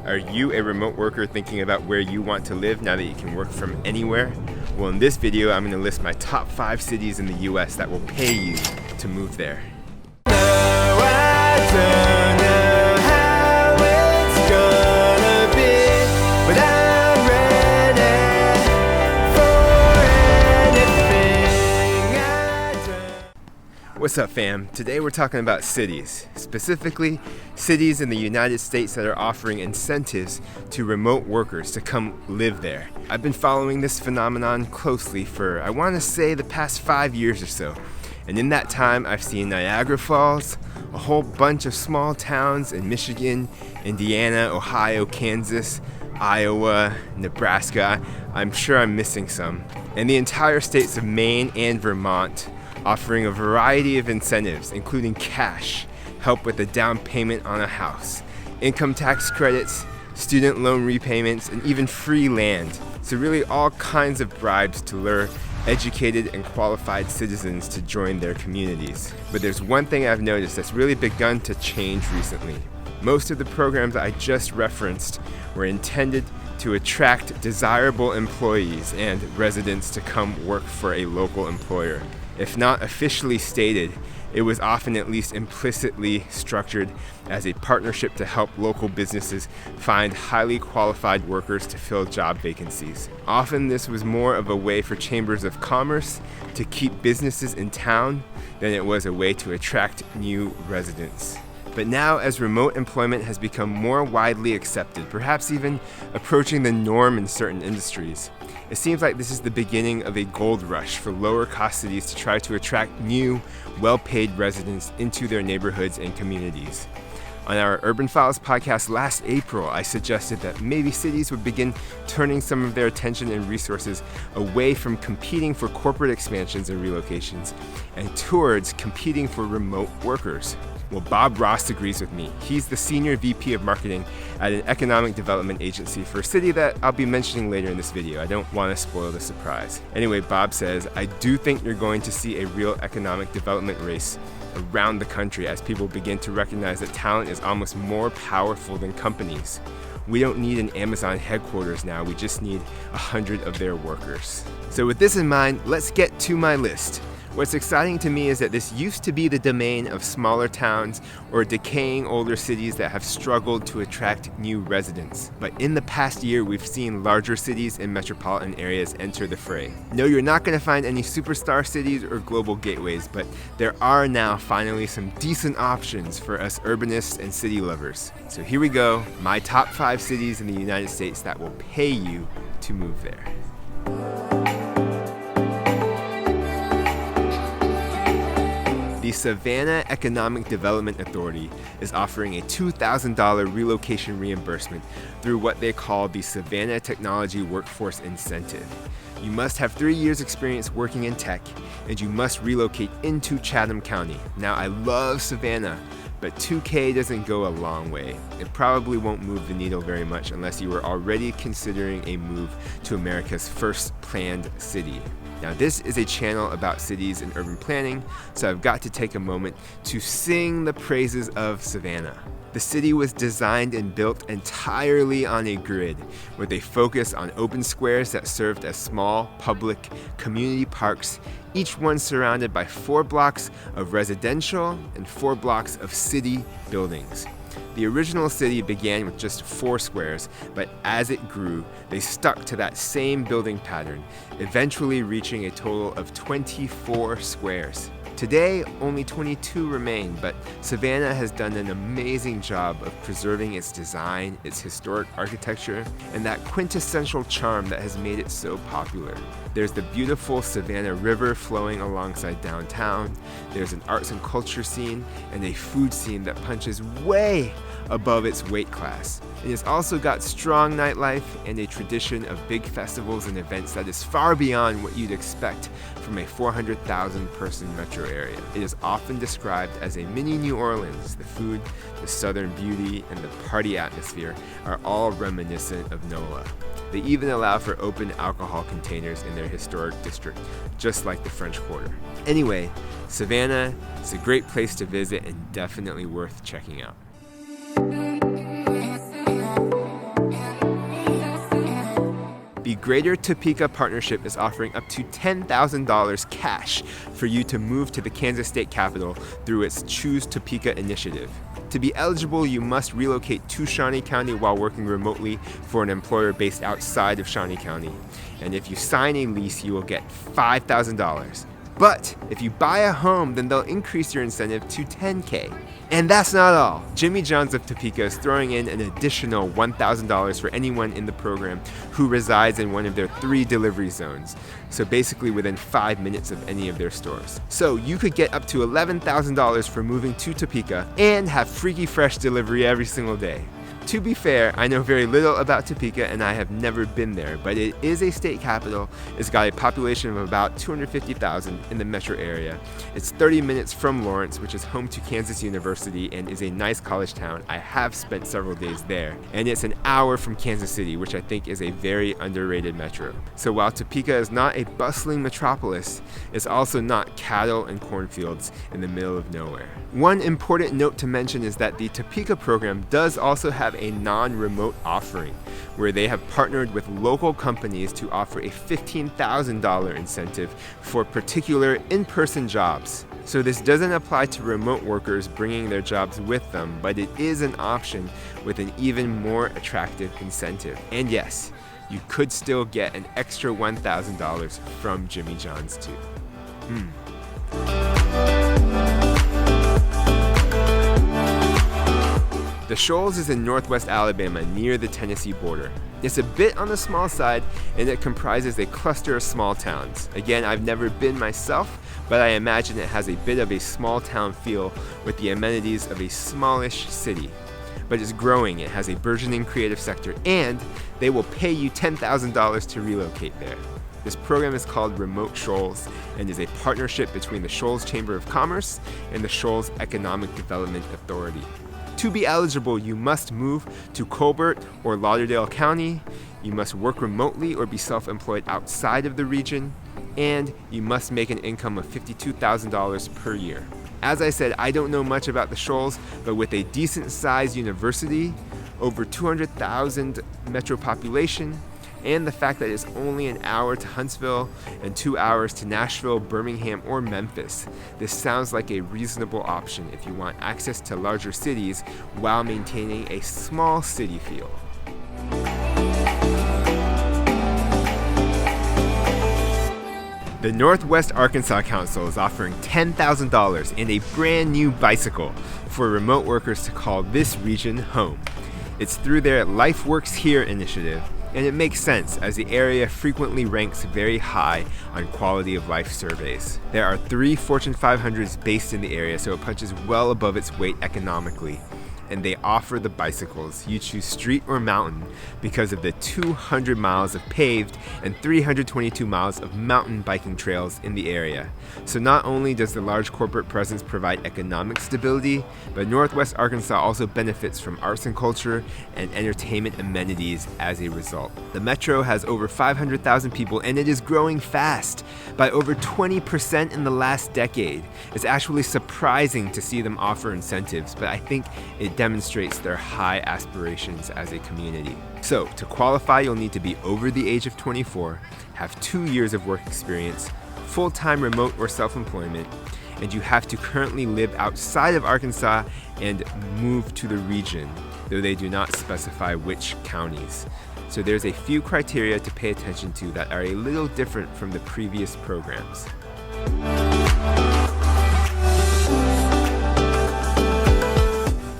Are you a remote worker thinking about where you want to live now that you can work from anywhere? Well, in this video, I'm going to list my top 5 cities in the US that will pay you to move there. What's up, fam? Today we're talking about cities, specifically cities in the United States that are offering incentives to remote workers to come live there. I've been following this phenomenon closely for, I want to say, the past 5 years or so. And in that time, I've seen Niagara Falls, a whole bunch of small towns in Michigan, Indiana, Ohio, Kansas, Iowa, Nebraska. I'm sure I'm missing some. And the entire states of Maine and Vermont, offering a variety of incentives, including cash, help with the down payment on a house, income tax credits, student loan repayments, and even free land. So really all kinds of bribes to lure educated and qualified citizens to join their communities. But there's one thing I've noticed that's really begun to change recently. Most of the programs I just referenced were intended to attract desirable employees and residents to come work for a local employer. If not officially stated, it was often at least implicitly structured as a partnership to help local businesses find highly qualified workers to fill job vacancies. Often this was more of a way for chambers of commerce to keep businesses in town than it was a way to attract new residents. But now, as remote employment has become more widely accepted, perhaps even approaching the norm in certain industries, it seems like this is the beginning of a gold rush for lower-cost cities to try to attract new, well-paid residents into their neighborhoods and communities. On our Urban Files podcast last April, I suggested that maybe cities would begin turning some of their attention and resources away from competing for corporate expansions and relocations and towards competing for remote workers. Well, Bob Ross agrees with me. He's the Senior VP of Marketing at an economic development agency for a city that I'll be mentioning later in this video. I don't want to spoil the surprise. Anyway, Bob says, I do think you're going to see a real economic development race around the country as people begin to recognize that talent is almost more powerful than companies. We don't need an Amazon headquarters now, we just need 100 of their workers. So with this in mind, let's get to my list. What's exciting to me is that this used to be the domain of smaller towns or decaying older cities that have struggled to attract new residents. But in the past year, we've seen larger cities and metropolitan areas enter the fray. No, you're not going to find any superstar cities or global gateways, but there are now finally some decent options for us urbanists and city lovers. So here we go, my top 5 cities in the United States that will pay you to move there. The Savannah Economic Development Authority is offering a $2,000 relocation reimbursement through what they call the Savannah Technology Workforce Incentive. You must have 3 years experience working in tech, and you must relocate into Chatham County. Now, I love Savannah, but $2K doesn't go a long way. It probably won't move the needle very much unless you were already considering a move to America's first planned city. Now, this is a channel about cities and urban planning, so I've got to take a moment to sing the praises of Savannah. The city was designed and built entirely on a grid, with a focus on open squares that served as small public community parks, each one surrounded by 4 blocks of residential and 4 blocks of city buildings. The original city began with just 4 squares, but as it grew, they stuck to that same building pattern, eventually reaching a total of 24 squares. Today, only 22 remain, but Savannah has done an amazing job of preserving its design, its historic architecture, and that quintessential charm that has made it so popular. There's the beautiful Savannah River flowing alongside downtown, there's an arts and culture scene, and a food scene that punches way above its weight class. It has also got strong nightlife and a tradition of big festivals and events that is far beyond what you'd expect from a 400,000 person metro area. It is often described as a mini New Orleans. The food, the southern beauty, and the party atmosphere are all reminiscent of NOLA. They even allow for open alcohol containers in their historic district, just like the French Quarter. Anyway, Savannah is a great place to visit and definitely worth checking out. Greater Topeka Partnership is offering up to $10,000 cash for you to move to the Kansas state capital through its Choose Topeka initiative. To be eligible, you must relocate to Shawnee County while working remotely for an employer based outside of Shawnee County. And if you sign a lease, you will get $5,000. But if you buy a home, then they'll increase your incentive to $10,000. And that's not all. Jimmy John's of Topeka is throwing in an additional $1,000 for anyone in the program who resides in one of their 3 delivery zones. So basically within 5 minutes of any of their stores. So you could get up to $11,000 for moving to Topeka and have freaky fresh delivery every single day. To be fair, I know very little about Topeka and I have never been there, but it is a state capital. It's got a population of about 250,000 in the metro area. It's 30 minutes from Lawrence, which is home to Kansas University and is a nice college town. I have spent several days there. And it's an hour from Kansas City, which I think is a very underrated metro. So while Topeka is not a bustling metropolis, it's also not cattle and cornfields in the middle of nowhere. One important note to mention is that the Topeka program does also have a non-remote offering where they have partnered with local companies to offer a $15,000 incentive for particular in-person jobs. So this doesn't apply to remote workers bringing their jobs with them, but it is an option with an even more attractive incentive. And yes, you could still get an extra $1,000 from Jimmy John's too. The Shoals is in northwest Alabama near the Tennessee border. It's a bit on the small side and it comprises a cluster of small towns. Again, I've never been myself, but I imagine it has a bit of a small town feel with the amenities of a smallish city. But it's growing, it has a burgeoning creative sector, and they will pay you $10,000 to relocate there. This program is called Remote Shoals and is a partnership between the Shoals Chamber of Commerce and the Shoals Economic Development Authority. To be eligible, you must move to Colbert or Lauderdale County, you must work remotely or be self-employed outside of the region, and you must make an income of $52,000 per year. As I said, I don't know much about the Shoals, but with a decent-sized university, over 200,000 metro population, and the fact that it's only an hour to Huntsville and 2 hours to Nashville, Birmingham, or Memphis, this sounds like a reasonable option if you want access to larger cities while maintaining a small city feel. The Northwest Arkansas Council is offering $10,000 and a brand new bicycle for remote workers to call this region home. It's through their Life Works Here initiative, and it makes sense as the area frequently ranks very high on quality of life surveys. There are 3 Fortune 500s based in the area, so it punches well above its weight economically. And they offer the bicycles. You choose street or mountain because of the 200 miles of paved and 322 miles of mountain biking trails in the area. So not only does the large corporate presence provide economic stability, but Northwest Arkansas also benefits from arts and culture and entertainment amenities as a result. The metro has over 500,000 people and it is growing fast by over 20% in the last decade. It's actually surprising to see them offer incentives, but I think it demonstrates their high aspirations as a community. So, to qualify, you'll need to be over the age of 24, have 2 years of work experience, full-time remote or self-employment, and you have to currently live outside of Arkansas and move to the region, though they do not specify which counties. So there's a few criteria to pay attention to that are a little different from the previous programs.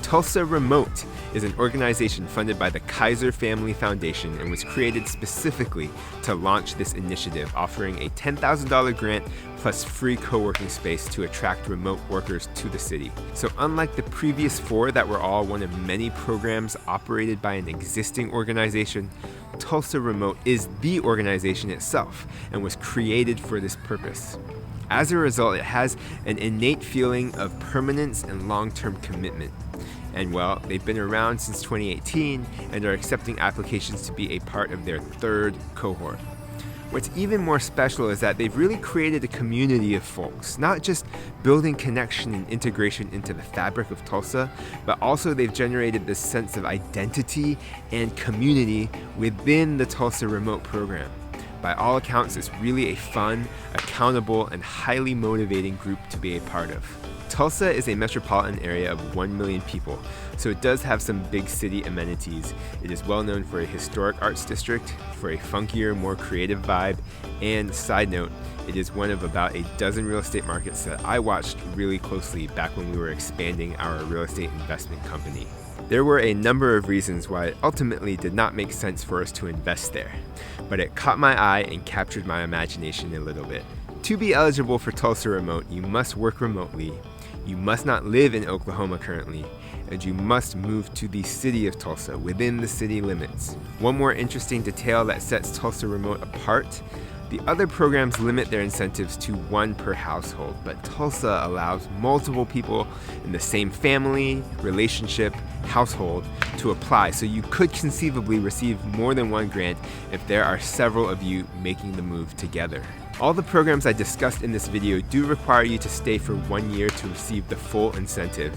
Tulsa Remote is an organization funded by the Kaiser Family Foundation and was created specifically to launch this initiative, offering a $10,000 grant plus free co-working space to attract remote workers to the city. So unlike the previous 4 that were all one of many programs operated by an existing organization, Tulsa Remote is the organization itself and was created for this purpose. As a result, it has an innate feeling of permanence and long-term commitment. And well, they've been around since 2018 and are accepting applications to be a part of their 3rd cohort. What's even more special is that they've really created a community of folks, not just building connection and integration into the fabric of Tulsa, but also they've generated this sense of identity and community within the Tulsa Remote program. By all accounts, it's really a fun, accountable, and highly motivating group to be a part of. Tulsa is a metropolitan area of 1 million people, so it does have some big city amenities. It is well known for a historic arts district, for a funkier, more creative vibe, and side note, it is one of about a dozen real estate markets that I watched really closely back when we were expanding our real estate investment company. There were a number of reasons why it ultimately did not make sense for us to invest there, but it caught my eye and captured my imagination a little bit. To be eligible for Tulsa Remote, you must work remotely, you must not live in Oklahoma currently, and you must move to the city of Tulsa within the city limits. One more interesting detail that sets Tulsa Remote apart: the other programs limit their incentives to one per household, but Tulsa allows multiple people in the same family, relationship, household to apply, so you could conceivably receive more than one grant if there are several of you making the move together. All the programs I discussed in this video do require you to stay for 1 year to receive the full incentive.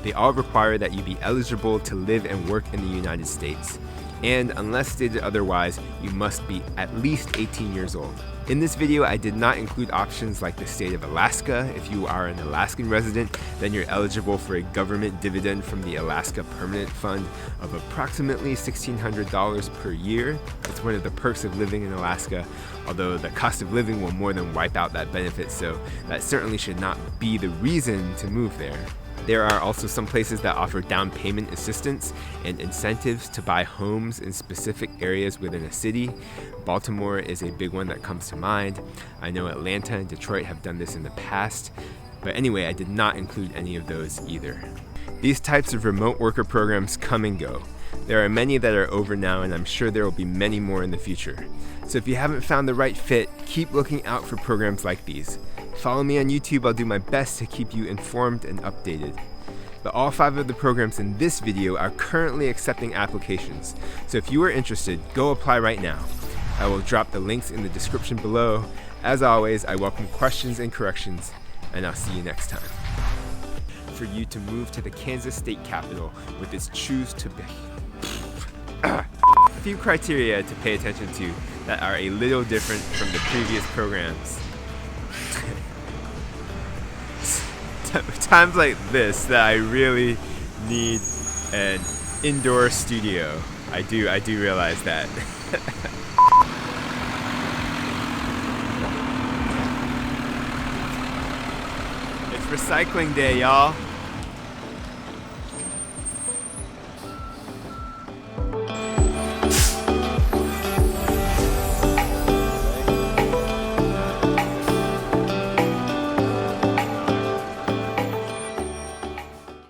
They all require that you be eligible to live and work in the United States. And unless stated otherwise, you must be at least 18 years old. In this video, I did not include options like the state of Alaska. If you are an Alaskan resident, then you're eligible for a government dividend from the Alaska Permanent Fund of approximately $1,600 per year. It's one of the perks of living in Alaska, although the cost of living will more than wipe out that benefit, so that certainly should not be the reason to move there. There are also some places that offer down payment assistance and incentives to buy homes in specific areas within a city. Baltimore is a big one that comes to mind. I know Atlanta and Detroit have done this in the past, but anyway, I did not include any of those either. These types of remote worker programs come and go. There are many that are over now, and I'm sure there will be many more in the future. So if you haven't found the right fit, keep looking out for programs like these. Follow me on YouTube, I'll do my best to keep you informed and updated. But all 5 of the programs in this video are currently accepting applications, so if you are interested, go apply right now. I will drop the links in the description below. As always, I welcome questions and corrections, and I'll see you next time. For you to move to the Kansas state capital with its choose to be a few criteria to pay attention to that are a little different from the previous programs. Times like this that I really need an indoor studio. I do realize that. It's recycling day, y'all.